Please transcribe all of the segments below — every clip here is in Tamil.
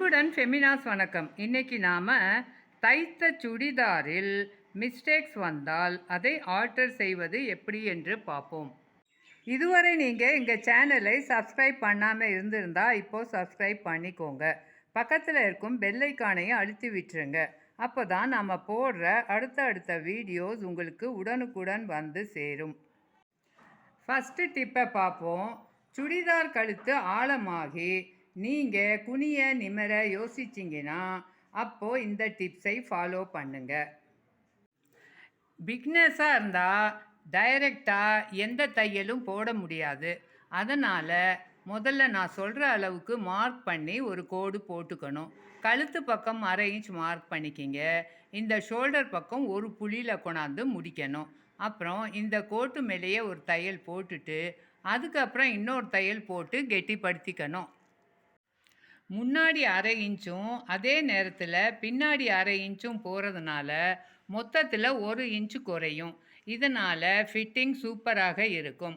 அன்புடன் ஃபெமினாஸ் வணக்கம். இன்னைக்கு நாம் தைத்த சுடிதாரில் மிஸ்டேக்ஸ் வந்தால் அதை ஆல்டர் செய்வது எப்படி என்று பார்ப்போம். இதுவரை நீங்கள் எங்கள் சேனலை சப்ஸ்கிரைப் பண்ணாமல் இருந்திருந்தால் இப்போது சப்ஸ்கிரைப் பண்ணிக்கோங்க. பக்கத்தில் இருக்கும் பெல் ஐகானையும் அழுத்தி விட்டுருங்க. அப்போ தான் நம்ம போடுற அடுத்த வீடியோஸ் உங்களுக்கு உடனுக்குடன் வந்து சேரும். ஃபஸ்ட்டு டிப்பை பார்ப்போம். சுடிதார் கழுத்து ஆழமாகி நீங்கள் குனிய நிமிர யோசிச்சிங்கன்னா அப்போது இந்த டிப்ஸை ஃபாலோ பண்ணுங்கள். பிக்னஸாக இருந்தால் டைரெக்டாக எந்த தையலும் போட முடியாது. அதனால் முதல்ல நான் சொல்கிற அளவுக்கு மார்க் பண்ணி ஒரு கோடு போட்டுக்கணும். கழுத்து பக்கம் 1/2 இன்ச் மார்க் பண்ணிக்கிங்க. இந்த ஷோல்டர் பக்கம் ஒரு புள்ளியில் கொண்டாந்து முடிக்கணும். அப்புறம் இந்த கோட்டு மேலேயே ஒரு தையல் போட்டுட்டு அதுக்கப்புறம் இன்னொரு தையல் போட்டு கெட்டிப்படுத்திக்கணும். முன்னாடி 1/2 இன்ச்சும் அதே நேரத்தில் பின்னாடி 1/2 இன்ச்சும் போகிறதுனால மொத்தத்தில் 1 இன்ச்சு குறையும். இதனால் ஃபிட்டிங் சூப்பராக இருக்கும்.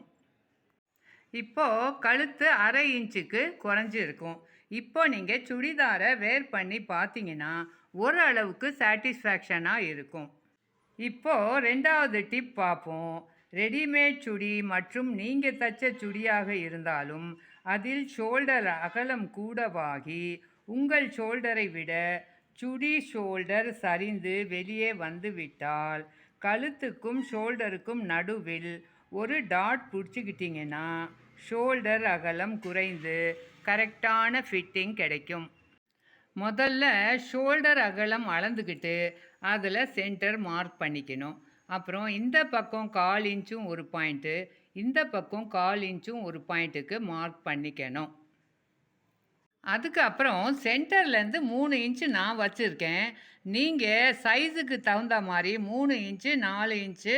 இப்போது கழுத்து 1/2 இன்ச்சுக்கு குறைஞ்சிருக்கும். இப்போ நீங்கள் சுடிதாரை வேர் பண்ணி பார்த்தீங்கன்னா ஓரளவுக்கு சாட்டிஸ்ஃபேக்ஷனாக இருக்கும். இப்போது 2வது டிப் பார்ப்போம். ரெடிமேட் சுடி மற்றும் நீங்கள் தைச்ச சுடியாக இருந்தாலும் அதில் ஷோல்டர் அகலம் கூடவாகி உங்கள் ஷோல்டரை விட சுடி ஷோல்டர் சரிந்து வெளியே வந்துவிட்டால் கழுத்துக்கும் ஷோல்டருக்கும் நடுவில் ஒரு டாட் பிடிச்சிக்கிட்டிங்கன்னா ஷோல்டர் அகலம் குறைந்து கரெக்டான ஃபிட்டிங் கிடைக்கும். முதல்ல ஷோல்டர் அகலம் அளந்துக்கிட்டு அதில் சென்டர் மார்க் பண்ணிக்கணும். அப்புறம் இந்த பக்கம் 1/4 இன்ச்சும் ஒரு பாயிண்ட்டு, இந்த பக்கம் 1/4 இன்ச்சும் ஒரு பாயிண்ட்டுக்கு மார்க் பண்ணிக்கணும். அதுக்கப்புறம் சென்டர்லேருந்து 3 இன்ச்சு நான் வச்சுருக்கேன். நீங்கள் சைஸுக்கு தகுந்த மாதிரி 3 இன்ச்சு 4 இன்ச்சு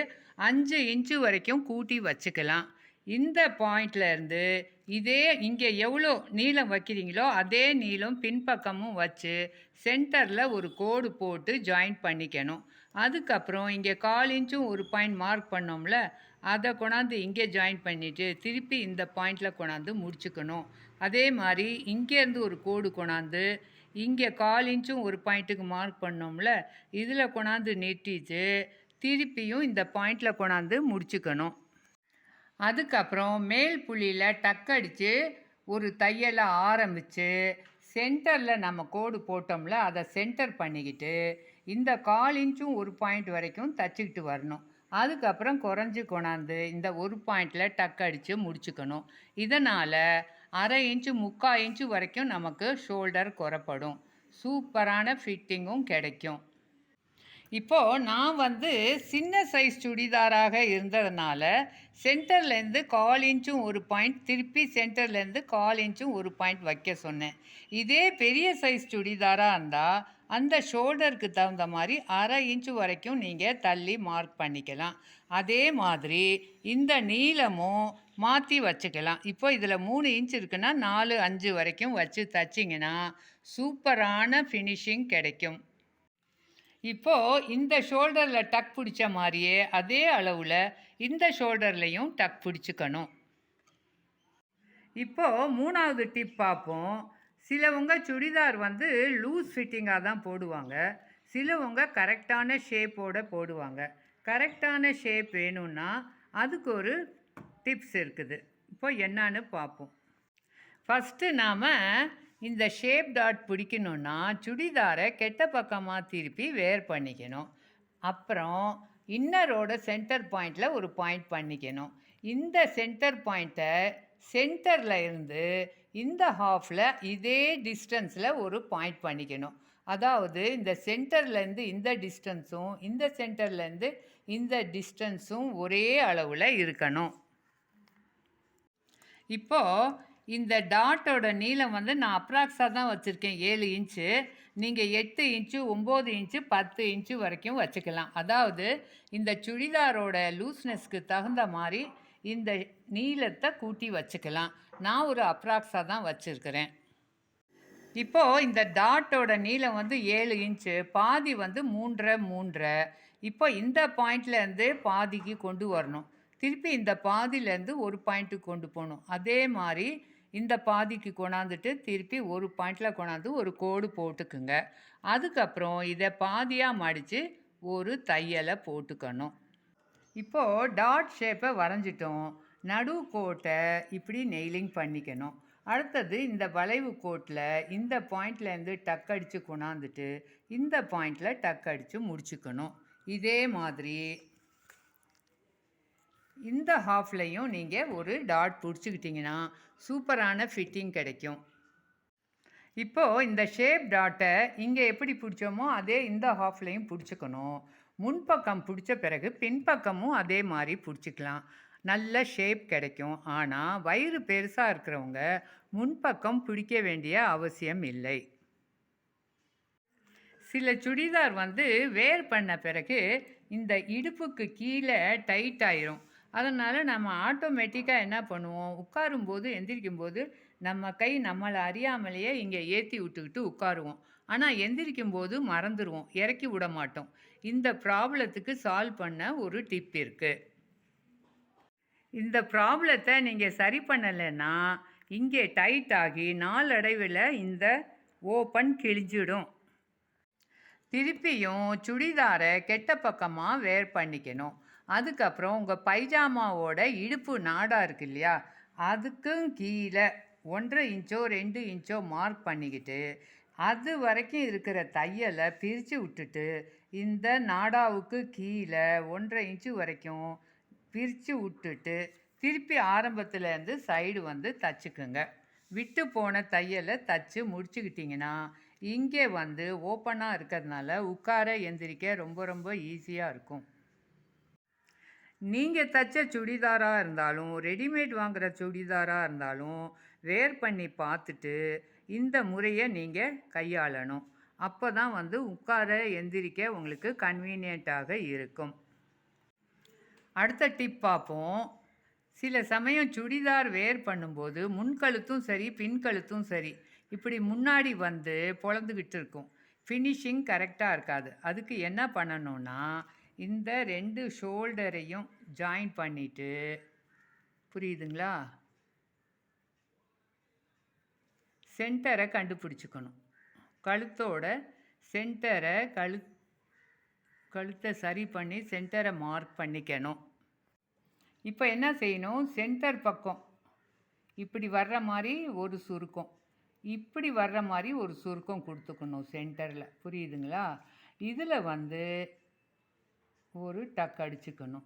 5 இன்ச்சு வரைக்கும் கூட்டி வச்சுக்கலாம். இந்த பாயிண்ட்லேருந்து இதே இங்கே எவ்வளோ நீளம் வைக்கிறீங்களோ அதே நீளம் பின்பக்கமும் வச்சு சென்டரில் ஒரு கோடு போட்டு ஜாயின் பண்ணிக்கணும். அதுக்கப்புறம் இங்கே 1/4 இன்ச்சும் ஒரு பாயிண்ட் மார்க் பண்ணோம்ல, அதை கொண்டாந்து இங்கே ஜாயின் பண்ணிவிட்டு திருப்பி இந்த பாயிண்டில் கொண்டாந்து முடிச்சுக்கணும். அதே மாதிரி இங்கேருந்து ஒரு கோடு கொண்டாந்து இங்கே 1/4 இன்ச்சும் ஒரு பாயிண்ட்டுக்கு மார்க் பண்ணோம்ல, இதில் கொண்டாந்து நெட்டிட்டு திருப்பியும் இந்த பாயிண்டில் கொண்டாந்து முடிச்சுக்கணும். அதுக்கப்புறம் மேல் புள்ளியில் டக்கடித்து ஒரு தையலை ஆரம்பித்து சென்டரில் நம்ம கோடு போட்டோம்ல அதை சென்டர் பண்ணிக்கிட்டு இந்த 1/4 இன்ச்சும் ஒரு பாயிண்ட் வரைக்கும் தச்சுக்கிட்டு வரணும். அதுக்கப்புறம் குறைஞ்சி கொண்டாந்து இந்த ஒரு பாயிண்டில் டக்கடித்து முடிச்சுக்கணும். இதனால் 1/2 இன்ச்சு 3/4 இன்ச்சு வரைக்கும் நமக்கு ஷோல்டர் குறைப்படும். சூப்பரான ஃபிட்டிங்கும் கிடைக்கும். இப்போது நான் சின்ன சைஸ் சுடிதாராக இருந்ததுனால சென்டர்லேருந்து 1/4 இன்ச்சும் ஒரு பாயிண்ட் திருப்பி சென்டர்லேருந்து 1/4 இன்ச்சும் ஒரு பாயிண்ட் வைக்க சொன்னேன். இதே பெரிய சைஸ் சுடிதாராக இருந்தால் அந்த ஷோல்டருக்கு தகுந்த மாதிரி 1/2 இன்ச்சு வரைக்கும் நீங்கள் தள்ளி மார்க் பண்ணிக்கலாம். அதே மாதிரி இந்த நீளமும் மாற்றி வச்சுக்கலாம். இப்போ இதில் 3 இன்ச் இருக்குன்னா 4, 5 வரைக்கும் வச்சு தைச்சிங்கன்னா சூப்பரான ஃபினிஷிங் கிடைக்கும். இப்போது இந்த ஷோல்டரில் டக் பிடிச்ச மாதிரியே அதே அளவில் இந்த ஷோல்டர்லேயும் டக் பிடிச்சிக்கணும். இப்போது 3வது டிப் பார்ப்போம். சிலவங்க சுடிதார் லூஸ் ஃபிட்டிங்காக தான் போடுவாங்க. சிலவங்க கரெக்டான ஷேப்போடு போடுவாங்க. கரெக்டான ஷேப் வேணும்னா அதுக்கு ஒரு டிப்ஸ் இருக்குது. இப்போ என்னன்னு பார்ப்போம். ஃபஸ்ட்டு நாம் இந்த ஷேப் டாட் பிடிக்கணுன்னா சுடிதாரை கெட்ட பக்கமாக திருப்பி வேர் பண்ணிக்கணும். அப்புறம் இன்னரோட சென்டர் பாயிண்டில் ஒரு பாயிண்ட் பண்ணிக்கணும். இந்த சென்டர் பாயிண்ட்டை சென்டரில் இருந்து இந்த ஹாஃபில் இதே டிஸ்டன்ஸில் ஒரு பாயிண்ட் பண்ணிக்கணும். அதாவது இந்த சென்டர்லேருந்து இந்த டிஸ்டன்ஸும் இந்த சென்டர்லேருந்து இந்த டிஸ்டன்ஸும் ஒரே அளவில் இருக்கணும். இப்போது இந்த டாட்டோட நீளம் நான் அப்ராக்ஸாக தான் வச்சுருக்கேன் 7 இன்ச்சு. நீங்கள் 8 இன்ச்சு 9 இன்ச்சு 10 இன்ச்சு வரைக்கும் வச்சுக்கலாம். அதாவது இந்த சுடிதாரோட லூஸ்னஸ்க்கு தகுந்த மாதிரி இந்த நீளத்தை கூட்டி வச்சுக்கலாம். நான் ஒரு அப்ராக்ஸாக தான் வச்சுருக்கிறேன். இப்போது இந்த டாட்டோட நீளம் 7 இன்ச்சு, பாதி 3.5. இப்போ இந்த பாயிண்ட்லேருந்து பாதிக்கு கொண்டு வரணும். திருப்பி இந்த பாதியிலேருந்து ஒரு பாயிண்ட்டுக்கு கொண்டு போகணும். அதே மாதிரி இந்த பாதிக்கு கொண்டாந்துட்டு திருப்பி ஒரு பாயிண்டில் கொண்டாந்து ஒரு கோடு போட்டுக்குங்க. அதுக்கப்புறம் இதை பாதியாக மடித்து ஒரு தையலை போட்டுக்கணும். இப்போது டாட் ஷேப்பை வரைஞ்சிட்டோம். நடு கோட்டை இப்படி நெயிலிங் பண்ணிக்கணும். அடுத்தது இந்த வளைவு கோட்டில் இந்த பாயிண்ட்லேருந்து டக் அடித்து கொண்டாந்துட்டு இந்த பாயிண்டில் டக் அடித்து முடிச்சுக்கணும். இதே மாதிரி இந்த ஹாஃப்லையும் நீங்கள் ஒரு டாட் பிடிச்சிக்கிட்டிங்கன்னா சூப்பரான ஃபிட்டிங் கிடைக்கும். இப்போது இந்த ஷேப் டாட்டை இங்கே எப்படி பிடிச்சோமோ அதே இந்த ஹாஃப்லையும் பிடிச்சிக்கணும். முன்பக்கம் பிடிச்ச பிறகு பின்பக்கமும் அதே மாதிரி பிடிச்சிக்கலாம். நல்ல ஷேப் கிடைக்கும். ஆனால் வயிறு பெருசாக இருக்கிறவங்க முன்பக்கம் பிடிக்க வேண்டிய அவசியம் இல்லை. சில சுடிதார் வேர் பண்ண பிறகு இந்த இடுப்புக்கு கீழே டைட் ஆயிரும். அதனால் நம்ம ஆட்டோமேட்டிக்காக என்ன பண்ணுவோம், உட்காரும்போது எந்திரிக்கும்போது நம்ம கை நம்மளை அறியாமலேயே இங்கே ஏற்றி விட்டுக்கிட்டு உட்காருவோம். ஆனால் எந்திரிக்கும்போது மறந்துடுவோம், இறக்கி விட மாட்டோம். இந்த ப்ராப்ளத்துக்கு சால்வ் பண்ண ஒரு டிப் இருக்குது. இந்த ப்ராப்ளத்தை நீங்கள் சரி பண்ணலைன்னா இங்கே டைட் ஆகி நாளடைவில் இந்த ஓப்பன் கிழிஞ்சிடும். திருப்பியும் சுடிதாரை கெட்ட பக்கமாக வேர் பண்ணிக்கணும். அதுக்கப்புறம் உங்கள் பைஜாமாவோட இடுப்பு நாடாக இருக்கு இல்லையா, அதுக்கும் கீழே 1.5 இன்ச்சோ 2 இன்ச்சோ மார்க் பண்ணிக்கிட்டு அது வரைக்கும் இருக்கிற தையலை பிரித்து விட்டுட்டு இந்த நாடாவுக்கு கீழே 1.5 இன்ச்சு வரைக்கும் பிரித்து விட்டுட்டு திருப்பி ஆரம்பத்துலேருந்து சைடு தச்சுக்குங்க. விட்டு போன தையலை தச்சு முடிச்சுக்கிட்டிங்கன்னா இங்கே ஓப்பனாக இருக்கிறதுனால உட்கார எந்திரிக்க ரொம்ப ரொம்ப ஈஸியாக இருக்கும். நீங்கள் தைச்ச சுடிதாராக இருந்தாலும் ரெடிமேட் வாங்குகிற சுடிதாராக இருந்தாலும் வேர் பண்ணி பார்த்துட்டு இந்த முறையை நீங்கள் கையாளணும். அப்போ தான் உட்கார எந்திரிக்க உங்களுக்கு கன்வீனியண்ட்டாக இருக்கும். அடுத்த டிப் பார்ப்போம். சில சமயம் சுடிதார் வேர் பண்ணும்போது முன்கழுத்தும் சரி பின்கழுத்தும் சரி இப்படி முன்னாடி பொழந்துக்கிட்டு இருக்கும். ஃபினிஷிங் கரெக்டாக இருக்காது. அதுக்கு என்ன பண்ணணும்னா இந்த 2 ஷோல்டரையும் ஜாயின் பண்ணிவிட்டு, புரியுதுங்களா, சென்டரை கண்டுபிடிச்சிக்கணும். கழுத்தோட சென்டரை கழுத்தை சரி பண்ணி சென்டரை மார்க் பண்ணிக்கணும். இப்போ என்ன செய்யணும், சென்டர் பக்கம் இப்படி வர்ற மாதிரி ஒரு சுருக்கம், இப்படி வர்ற மாதிரி ஒரு சுருக்கம் கொடுத்துக்கணும் சென்டரில். புரியுதுங்களா? இதில் ஒரு டக் அடிச்சுக்கணும்.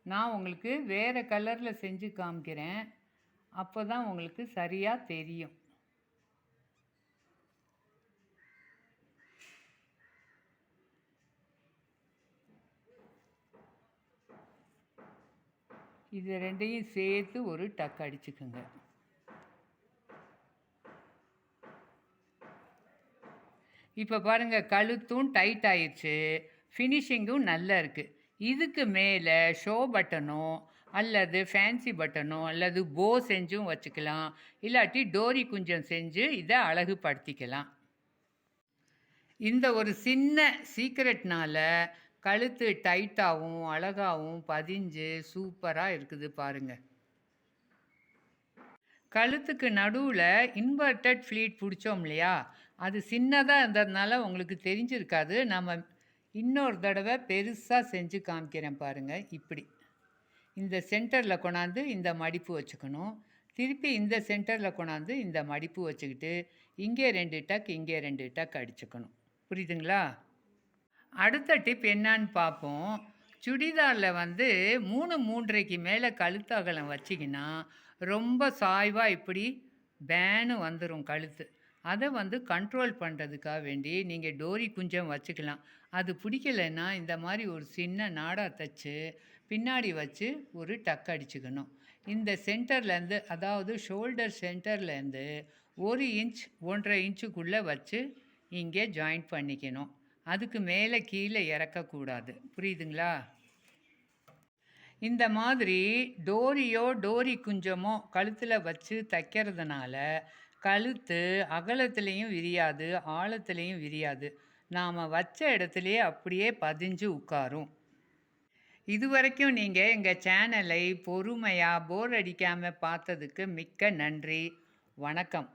நான் உங்களுக்கு வேறு கலரில் செஞ்சு காமிக்கிறேன், அப்போ தான் உங்களுக்கு சரியாக தெரியும். இது ரெண்டையும் சேர்த்து ஒரு டக் அடிச்சுக்குங்க. இப்போ பாருங்கள், கழுத்தும் டைட் ஆயிடுச்சு, ஃபினிஷிங்கும் நல்லா இருக்குது. இதுக்கு மேலே ஷோ பட்டனோ அல்லது ஃபேன்சி பட்டனோ அல்லது போ செஞ்சும் வச்சுக்கலாம், இல்லாட்டி டோரி குஞ்சம் செஞ்சு இதை அழகுபடுத்திக்கலாம். இந்த ஒரு சின்ன சீக்ரெட்னால கழுத்து டைட்டாகவும் அழகாகவும் பதிஞ்சு சூப்பராக இருக்குது பாருங்கள். கழுத்துக்கு நடுவில் இன்வெர்டட் ஃப்ளீட் பிடிச்சோம் இல்லையா, அது சின்னதாக இருந்ததுனால உங்களுக்கு தெரிஞ்சிருக்காது. நம்ம இன்னொரு தடவை பெருசாக செஞ்சு காமிக்கிறேன் பாருங்கள். இப்படி இந்த சென்டரில் கொண்டாந்து இந்த மடிப்பு வச்சுக்கணும். திருப்பி இந்த சென்டரில் கொண்டாந்து இந்த மடிப்பு வச்சுக்கிட்டு இங்கே 2 டக் இங்கே 2 டக் அடிச்சுக்கணும். புரியுதுங்களா? அடுத்த டிப் என்னான்னு பார்ப்போம். சுடிதாரில் 3 3.5க்கு மேலே கழுத்து அகலம் வச்சிங்கன்னா ரொம்ப சாய்வாக இப்படி பேனு வந்துடும் கழுத்து. அதை கண்ட்ரோல் பண்ணுறதுக்காக வேண்டி நீங்கள் டோரி குஞ்சம் வச்சுக்கலாம். அது பிடிக்கலைன்னா இந்த மாதிரி ஒரு சின்ன நாடா தைச்சு பின்னாடி வச்சு ஒரு டக் அடிச்சுக்கணும். இந்த சென்டர்லேருந்து, அதாவது ஷோல்டர் சென்டர்லேருந்து 1 இன்ச் 1.5 இன்ச்சுக்குள்ளே வச்சு இங்கே ஜாயின் பண்ணிக்கணும். அதுக்கு மேலே கீழே இறக்கக்கூடாது. புரியுதுங்களா? இந்த மாதிரி டோரியோ டோரி குஞ்சமோ கழுத்தில் வச்சு தைக்கிறதுனால கழுத்து அகலத்துலேயும் விரியாது, ஆழத்துலேயும் விரியாது. நாம் வச்ச இடத்துலையே அப்படியே பதிஞ்சு உட்காரும். இதுவரைக்கும் நீங்க எங்க சேனலை பொறுமையா போர் அடிக்காம பார்த்ததுக்கு மிக்க நன்றி. வணக்கம்.